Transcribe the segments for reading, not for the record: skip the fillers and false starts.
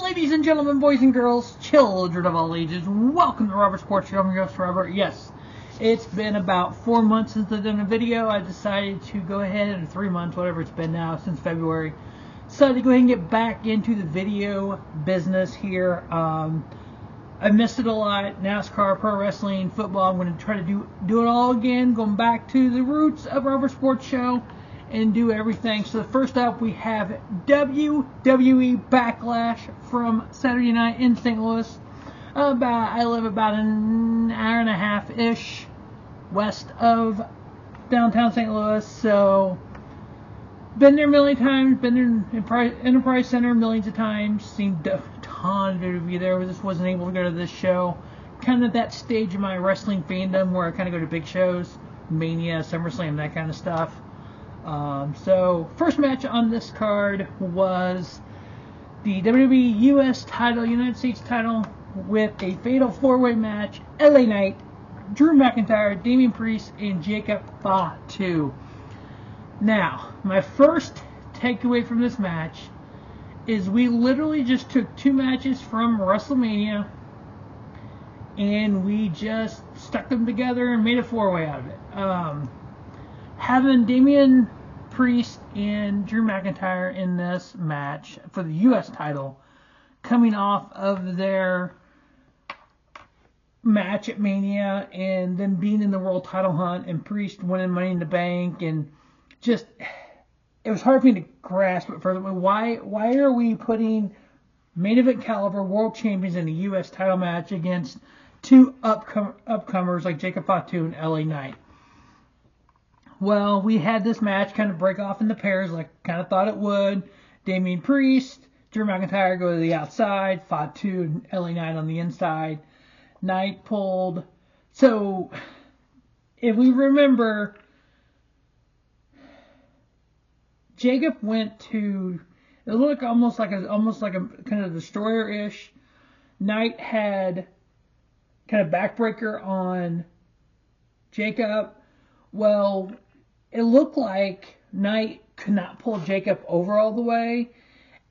Ladies and gentlemen, boys and girls, children of all ages, welcome to Robert Sports Show. I'm your host, Robert. Yes, it's been about 4 months since I've done a video. I decided to go ahead, and 3 months, whatever it's been now, since February. Decided to go ahead and get back into the video business here. I missed it a lot. NASCAR, pro wrestling, football. I'm going to try to do it all again, going back to the roots of Robert Sports Show and do everything. So first up, we have WWE BackLash from Saturday night in St. Louis. I live about an hour and a half-ish west of downtown St. Louis, so been there a million times, been there in Enterprise Center millions of times, seen a ton of WWE there. I just wasn't able to go to this show. Kind of that stage of my wrestling fandom where I kind of go to big shows, Mania, SummerSlam, that kind of stuff. So first match on this card was the WWE US title, United States title, with a fatal four-way match. LA Knight, Drew McIntyre, Damian Priest, and Jacob Fatu. Now, my first takeaway from this match is we literally just took two matches from WrestleMania and we just stuck them together and made a four-way out of it. Having Damian Priest and Drew McIntyre in this match for the U.S. title, coming off of their match at Mania and then being in the world title hunt and Priest winning Money in the Bank, and just, it was hard for me to grasp it further. Why are we putting main event caliber world champions in a U.S. title match against two upcomers like Jacob Fatu and LA Knight? Well, we had this match kind of break off into pairs like kind of thought it would. Damian Priest, Drew McIntyre go to the outside, Fatu and LA Knight on the inside. Knight pulled. So, if we remember, Jacob went to, it looked almost like a kind of destroyer-ish. Knight had kind of backbreaker on Jacob. Well, it looked like Knight could not pull Jacob over all the way,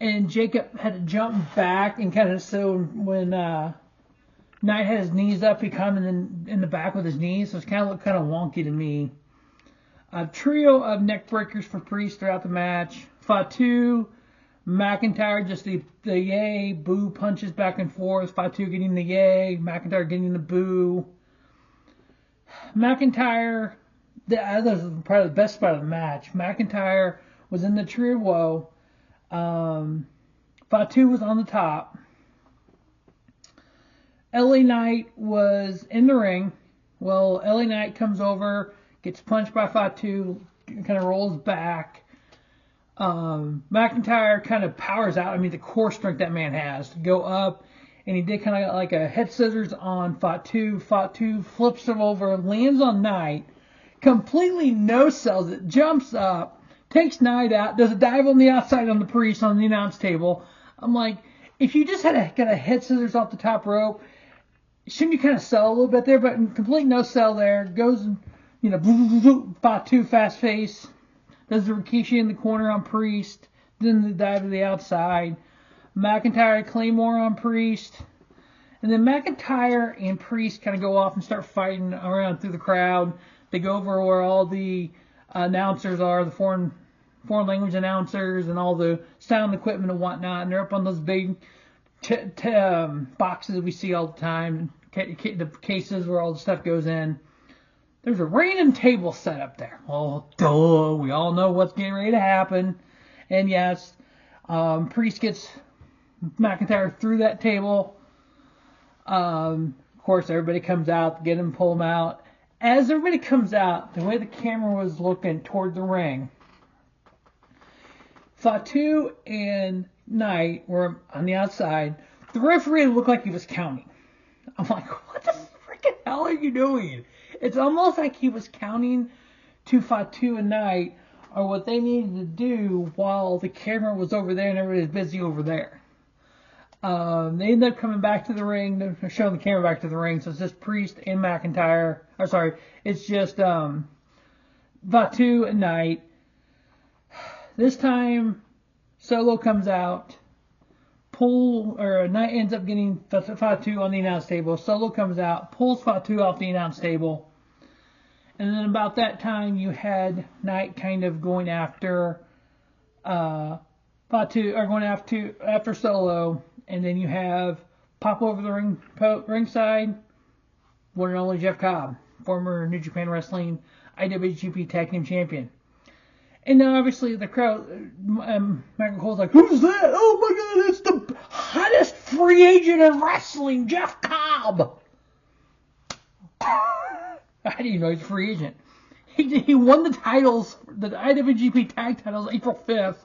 and Jacob had to jump back, and kind of, so when Knight had his knees up, he come in the back with his knees, so it looked kind of wonky to me. A trio of neck breakers for Priest throughout the match. Fatu, McIntyre, just the yay, boo punches back and forth. Fatu getting the yay, McIntyre getting the boo. McIntyre, that was probably the best part of the match. McIntyre was in the tree of woe. Fatu was on the top. LA Knight was in the ring. Well, LA Knight comes over, gets punched by Fatu, kind of rolls back. McIntyre kind of powers out. I mean, the core strength that man has to go up. And he did kind of like a head scissors on Fatu. Fatu flips him over, lands on Knight, completely no-sells it, jumps up, takes Knight out, does a dive on the outside on the Priest on the announce table. I'm like, if you just got a head scissors off the top rope, shouldn't you kind of sell a little bit there? But complete no-sell there. Goes, Fatu fast face, does the Rikishi in the corner on Priest, then the dive to the outside. McIntyre Claymore on Priest. And then McIntyre and Priest kind of go off and start fighting around through the crowd. They go over where all the announcers are, the foreign language announcers and all the sound equipment and whatnot. And they're up on those big boxes we see all the time, the cases where all the stuff goes in. There's a random table set up there. Oh, duh. We all know what's getting ready to happen. And yes, Priest gets McIntyre through that table. Of course, everybody comes out to get him, pull him out. As everybody comes out, the way the camera was looking toward the ring, Fatu and Knight were on the outside. The referee looked like he was counting. I'm like, what the freaking hell are you doing? It's almost like he was counting to Fatu and Knight or what they needed to do while the camera was over there and everybody was busy over there. They ended up coming back to the ring. They're showing the camera back to the ring, so it's just Priest and McIntyre. Or sorry, it's just Fatu and Knight. This time, Solo comes out. Knight ends up getting Fatu on the announce table. Solo comes out, pulls Fatu off the announce table. And then about that time, you had Knight kind of going after Fatu, or going after Solo. And then you have pop over the ringside, one and only Jeff Cobb, former New Japan Wrestling IWGP Tag Team Champion. And now, obviously, the crowd, Michael Cole's like, who's that? Oh my God, it's the hottest free agent in wrestling, Jeff Cobb. I didn't even know he's a free agent. He won the titles, the IWGP tag titles, April 5th,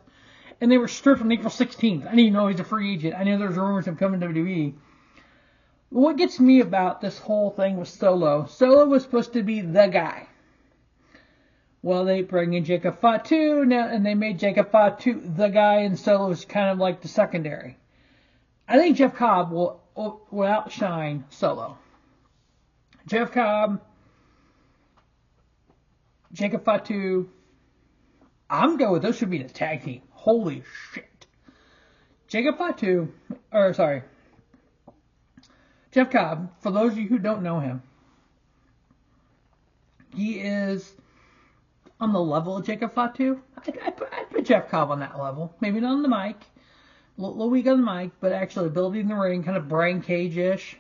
and they were stripped on April 16th. I didn't even know he's a free agent. I know there's rumors of him coming to WWE. What gets me about this whole thing was Solo was supposed to be the guy. Well, they bring in Jacob Fatu now, and they made Jacob Fatu the guy, and Solo is kind of like the secondary. I think Jeff Cobb will outshine Solo. Jeff Cobb, Jacob Fatu, I'm going with those should be the tag team. Holy shit. Jeff Cobb, for those of you who don't know him, he is on the level of Jacob Fatu. I'd put Jeff Cobb on that level. Maybe not on the mic. A little weak on the mic, but actually ability in the ring, kind of Brian Cage-ish.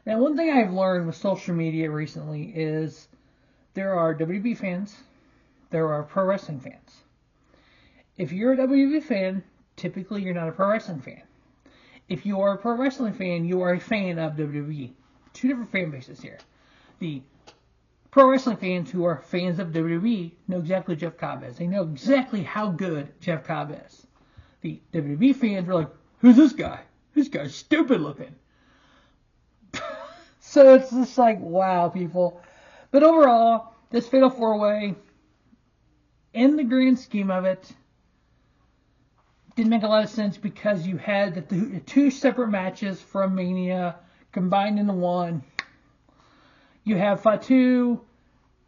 Now, one thing I've learned with social media recently is there are WWE fans, there are pro wrestling fans. If you're a WWE fan, typically you're not a pro wrestling fan. If you are a pro wrestling fan, you are a fan of WWE. Two different fan bases here. The pro wrestling fans who are fans of WWE know exactly who Jeff Cobb is. They know exactly how good Jeff Cobb is. The WWE fans are like, who's this guy? This guy's stupid looking. So it's just like, wow, people. But overall, this Fatal 4-Way, in the grand scheme of it, didn't make a lot of sense because you had the two separate matches from Mania combined into one. You have Fatu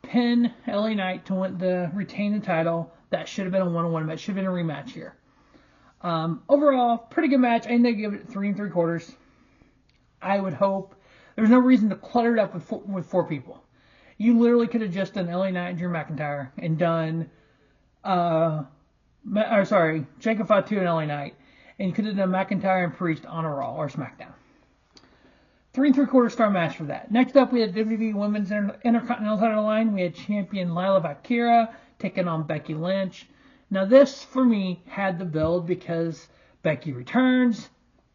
pin LA Knight to retain the title. That should have been a one-on-one match. Should have been a rematch here. Overall, pretty good match. I think they give it 3 3/4. I would hope. There's no reason to clutter it up with 4 people. You literally could have just done LA Knight and Drew McIntyre and done, Jacob Fatu and LA Knight. And you could have done McIntyre and Priest on a Raw or SmackDown. 3 3/4 star match for that. Next up, we had WWE Women's Intercontinental title line. We had champion Lyra Valkyria taking on Becky Lynch. Now this, for me, had the build because Becky returns,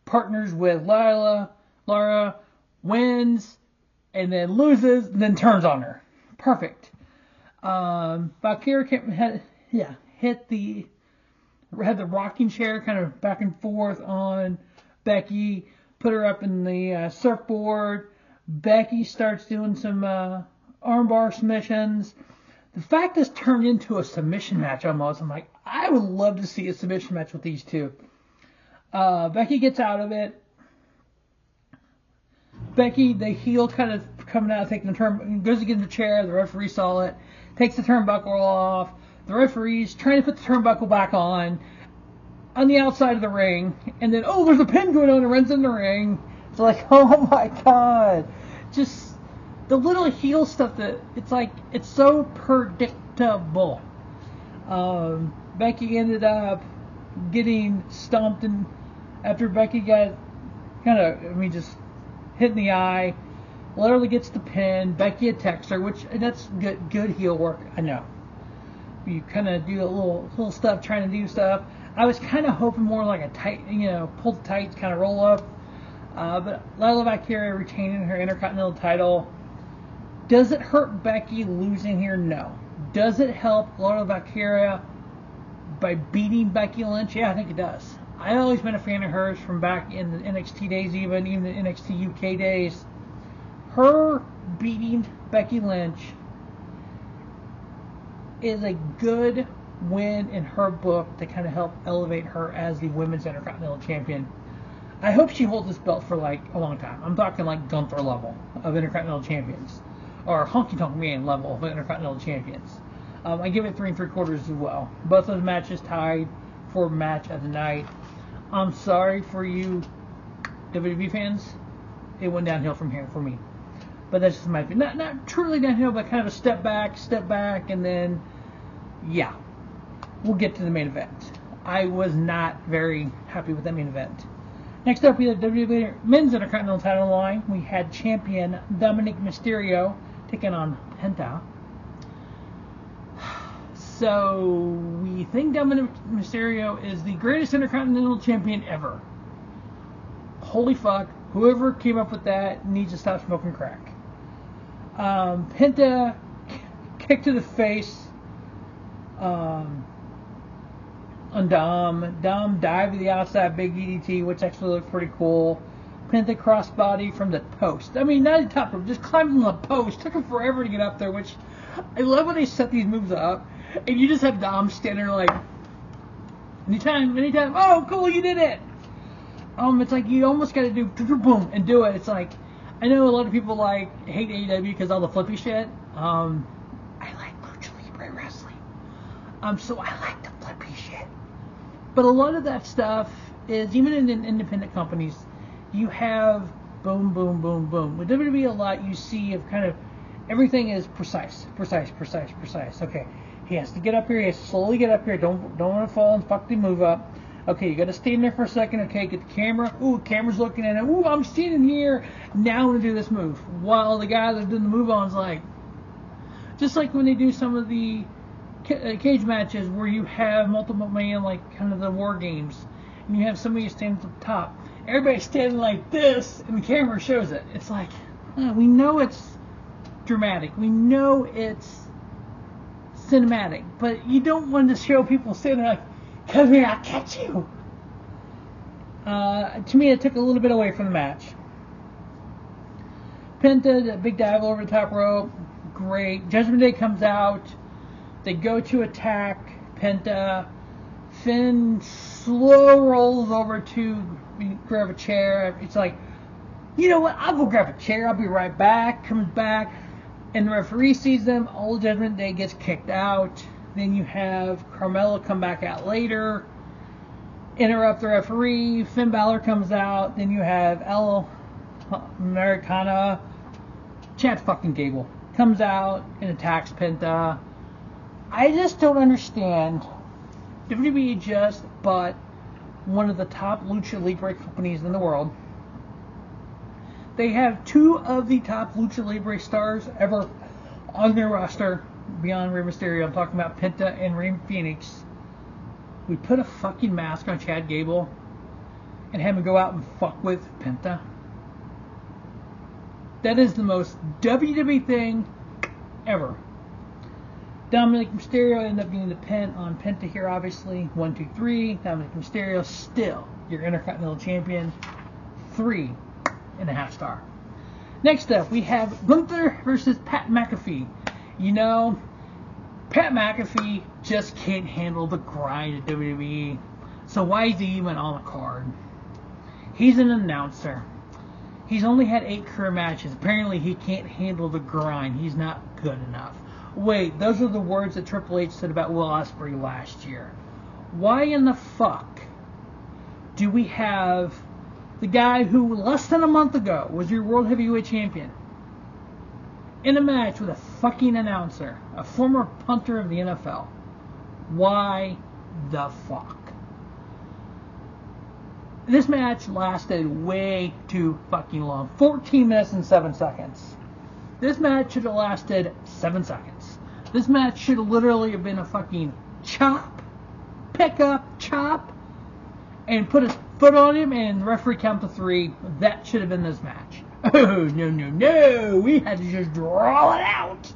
partners with Lyra, wins, and then loses, and then turns on her. Perfect. Valkyria had the rocking chair kind of back and forth on Becky, put her up in the surfboard. Becky starts doing some armbar submissions. The fact this turned into a submission match almost, I'm like, I would love to see a submission match with these two. Becky gets out of it. Becky, the heel kind of coming out, taking the turn, goes to get in the chair. The referee saw it, takes the turnbuckle off. The referee's trying to put the turnbuckle back on the outside of the ring. And then, there's a pin going on and runs in the ring. It's like, oh my God. Just the little heel stuff that it's like, it's so predictable. Becky ended up getting stomped in after Becky got just hit in the eye. Literally gets the pin. Becky attacks her, that's good heel work. I know. You kind of do a little stuff, trying to do stuff. I was kind of hoping more like a tight, pull the tights, kind of roll up. But Lyra Valkyria retaining her Intercontinental title. Does it hurt Becky losing here? No. Does it help Lyra Valkyria by beating Becky Lynch? Yeah, I think it does. I've always been a fan of hers from back in the NXT days, even the NXT UK days. Her beating Becky Lynch is a good win in her book to kind of help elevate her as the Women's Intercontinental Champion. I hope she holds this belt for like a long time. I'm talking like Gunther level of Intercontinental Champions, or Honky Tonk Man level of Intercontinental Champions. I give it 3 3/4 as well. Both of the matches tied for match of the night. I'm sorry for you WWE fans. It went downhill from here for me. But that's just my opinion. Not truly downhill, but kind of a step back, and then, yeah. We'll get to the main event. I was not very happy with that main event. Next up, we had WWE Men's Intercontinental title on the line. We had champion Dominik Mysterio taking on Penta. So, we think Dominik Mysterio is the greatest Intercontinental champion ever. Holy fuck. Whoever came up with that needs to stop smoking crack. Penta kick to the face on Dom. Dom dived to the outside, big DDT, which actually looked pretty cool. Penta crossbody from the post. I mean, not the top rope, just climbed on the post. Took him forever to get up there, which I love when they set these moves up. And you just have Dom standing there like, anytime, oh, cool, you did it. It's like you almost got to do boom and do it. It's like, I know a lot of people hate AEW because all the flippy shit. I like Lucha Libre wrestling. So I like the flippy shit. But a lot of that stuff is, even in independent companies, you have boom, boom, boom, boom. With WWE a lot, you see of kind of everything is precise. Okay, he has to get up here. He has to slowly get up here. Don't want to fall and fuck the move up. Okay, you got to stand there for a second. Okay, get the camera. Ooh, camera's looking at it. Ooh, I'm standing here. Now I'm going to do this move. While the guy that's doing the move on is like, just like when they do some of the cage matches where you have multiple man, like kind of the war games, and you have somebody standing at the top. Everybody's standing like this, and the camera shows it. It's like, we know it's dramatic. We know it's cinematic. But you don't want to show people standing like, come here, I'll catch you. To me, it took a little bit away from the match. Penta, the big dive over the top rope. Great. Judgment Day comes out. They go to attack Penta. Finn slow rolls over to grab a chair. It's like, you know what? I'll go grab a chair. I'll be right back. Comes back. And the referee sees them. All Judgment Day gets kicked out. Then you have Carmella come back out later, interrupt the referee. Finn Balor comes out. Then you have El Americana, Chad fucking Gable, comes out and attacks Penta. I just don't understand. WWE just bought one of the top Lucha Libre companies in the world. They have two of the top Lucha Libre stars ever on their roster. Beyond Rey Mysterio, I'm talking about Penta and Rey Phoenix. We put a fucking mask on Chad Gable and have him go out and fuck with Penta. That is the most WWE thing ever. Dominik Mysterio ended up getting the pin on Penta here, obviously. 1, 2, 3. Dominik Mysterio still your Intercontinental Champion. 3.5 star. Next up, we have Gunther versus Pat McAfee. You know, Pat McAfee just can't handle the grind at WWE. So why is he even on the card? He's an announcer. He's only had 8 career matches. Apparently he can't handle the grind. He's not good enough. Wait, those are the words that Triple H said about Will Ospreay last year. Why in the fuck do we have the guy who less than a month ago was your World Heavyweight Champion in a match with a fucking announcer, a former punter of the NFL? Why the fuck? This match lasted way too fucking long. 14 minutes and 7 seconds. This match should have lasted 7 seconds. This match should literally have been a fucking chop, pick up, chop, and put his foot on him and the referee count to 3. That should have been this match. Oh, no. We had to just draw it out.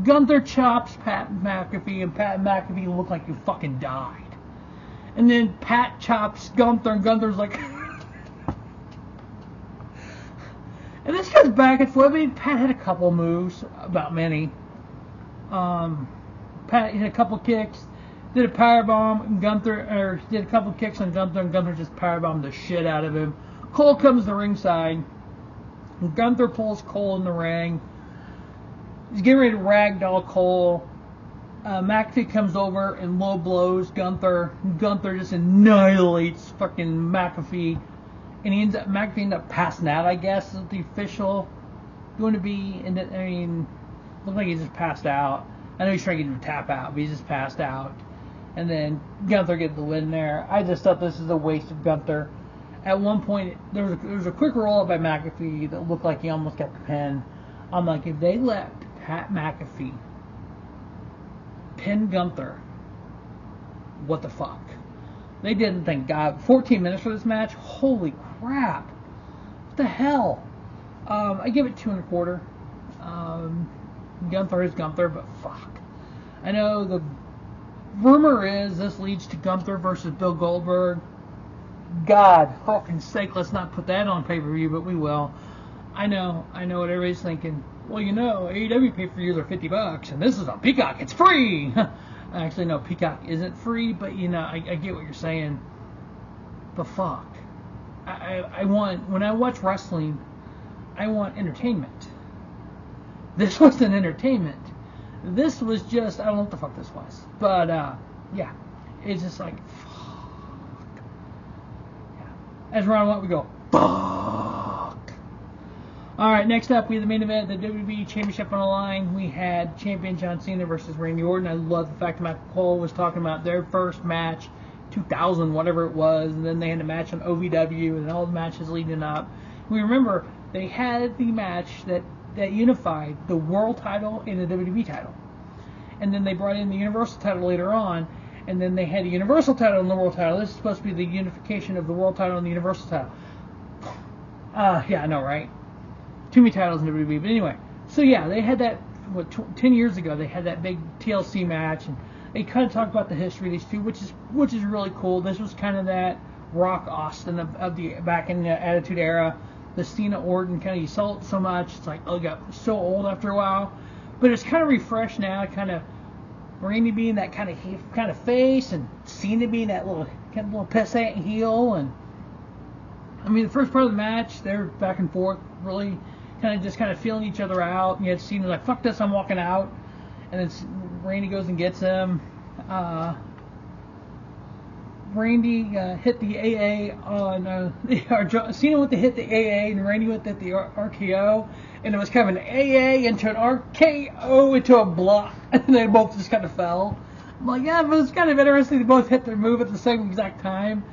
Gunther chops Pat McAfee, and Pat McAfee looked like he fucking died. And then Pat chops Gunther, and Gunther's like... And this goes back and forth. I mean, Pat had a couple moves, about many. Pat hit a couple kicks, did a powerbomb, and Gunther, did a couple kicks on Gunther, and Gunther just powerbombed the shit out of him. Cole comes to ringside. Gunther pulls Cole in the ring. He's getting ready to ragdoll Cole. McAfee comes over and low blows Gunther. Gunther just annihilates fucking McAfee. And McAfee ends up passing out, I guess, is the official going to be. And I mean, looked like he just passed out. I know he's trying to get him to tap out, but he just passed out. And then Gunther gets the win there. I just thought this is a waste of Gunther. At one point, there was a quick roll up by McAfee that looked like he almost got the pin. I'm like, if they let Pat McAfee pin Gunther, what the fuck? They didn't, thank God. 14 minutes for this match? Holy crap. What the hell? I give it 2 1/4. Gunther is Gunther, but fuck. I know the rumor is this leads to Gunther versus Bill Goldberg. God fucking sake, let's not put that on pay-per-view, but we will. I know what everybody's thinking. Well, you know, AEW pay-per-views are $50, and this is on Peacock. It's free! Actually, no, Peacock isn't free, but, you know, I get what you're saying. But fuck. I want, when I watch wrestling, I want entertainment. This wasn't entertainment. This was just, I don't know what the fuck this was. But, yeah. It's just like, fuck. Yeah. As Ron Watt, we go, fuck. Alright, next up, we have the main event, the WWE Championship on the line. We had champion John Cena versus Randy Orton. I love the fact that Matt Cole was talking about their first match, 2000, whatever it was, and then they had a match on OVW, and all the matches leading up. We remember, they had the match that unified the world title and the WWE title. And then they brought in the Universal title later on, and then they had the Universal title and the world title. This is supposed to be the unification of the world title and the Universal title. Yeah, I know, right? Too many titles in WWE. But anyway, so yeah, they had that, 10 years ago, they had that big TLC match, and they kind of talked about the history of these two, which is really cool. This was kind of that Rock Austin of the back in the Attitude Era. The Cena Orton kind of, you saw it so much, it's like, oh, it got so old after a while. But it's kind of refreshed now, kind of Randy being that kind of face, and Cena being that little pissant heel. And I mean, the first part of the match, they're back and forth, really kind of feeling each other out. And you had Cena like, fuck this, I'm walking out. And then Randy goes and gets him. Randy hit the AA on, Cena went to hit the AA, and Randy went to hit the RKO, and it was kind of an AA into an RKO into a block, and they both just kind of fell. I'm like, yeah, but it's kind of interesting. They both hit their move at the same exact time,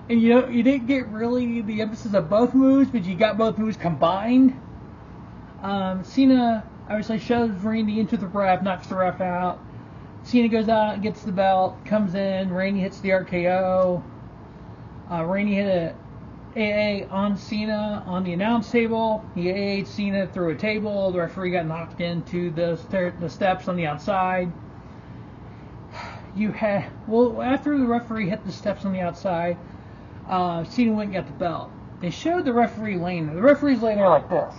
and you didn't get really the emphasis of both moves, but you got both moves combined. Cena obviously shoves Randy into the ref, knocks the ref out. Cena goes out and gets the belt, comes in, Randy hits the RKO. Randy hit a AA on Cena on the announce table. He AA'd Cena through a table. The referee got knocked into the steps on the outside. After the referee hit the steps on the outside, Cena went and got the belt. They showed the referee laying there. The referee's laying there like this.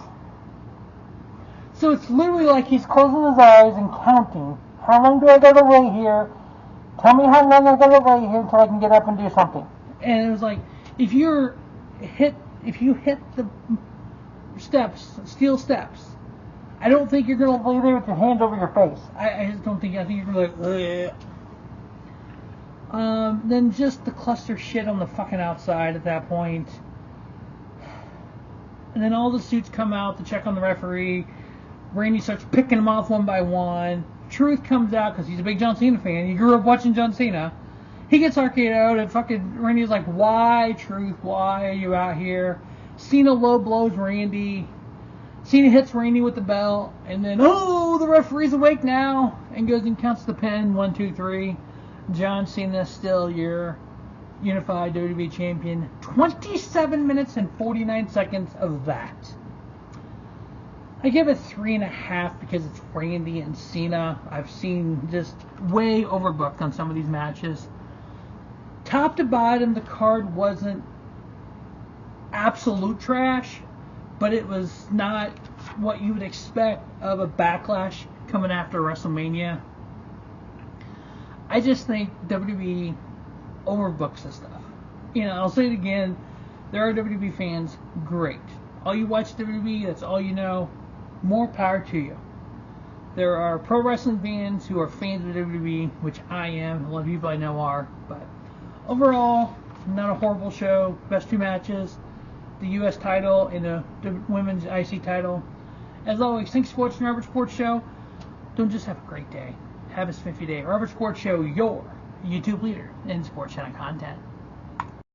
So it's literally like he's closing his eyes and counting. How long do I gotta wait here? Tell me how long I gotta wait here until I can get up and do something. And it was like, if you hit the steps, steel steps, I don't think you're gonna lay there with your hands over your face. I just don't think. I think you're gonna be like, then just the cluster shit on the fucking outside at that point. And then all the suits come out to check on the referee. Randy starts picking them off one by one. Truth comes out because he's a big John Cena fan. He grew up watching John Cena. He gets RKO'd, and fucking Randy's like, why, Truth? Why are you out here? Cena low blows Randy. Cena hits Randy with the belt, and then, oh, the referee's awake now, and goes and counts the pin. 1, 2, 3. John Cena still your unified WWE champion. 27 minutes and 49 seconds of that. I give it 3.5 because it's Randy and Cena. I've seen just way overbooked on some of these matches. Top to bottom, the card wasn't absolute trash, but it was not what you would expect of a Backlash coming after WrestleMania. I just think WWE overbooks this stuff. I'll say it again. There are WWE fans, great. All you watch WWE, that's all you know. More power to you. There are pro wrestling fans who are fans of WWE, which I am. A lot of people I know are. But overall, not a horrible show. Best 2 matches, the U.S. title and the women's IC title. As always, thanks for watching the Robert Sports Show. Don't just have a great day. Have a spiffy day. Robert Sports Show, your YouTube leader in sports channel content.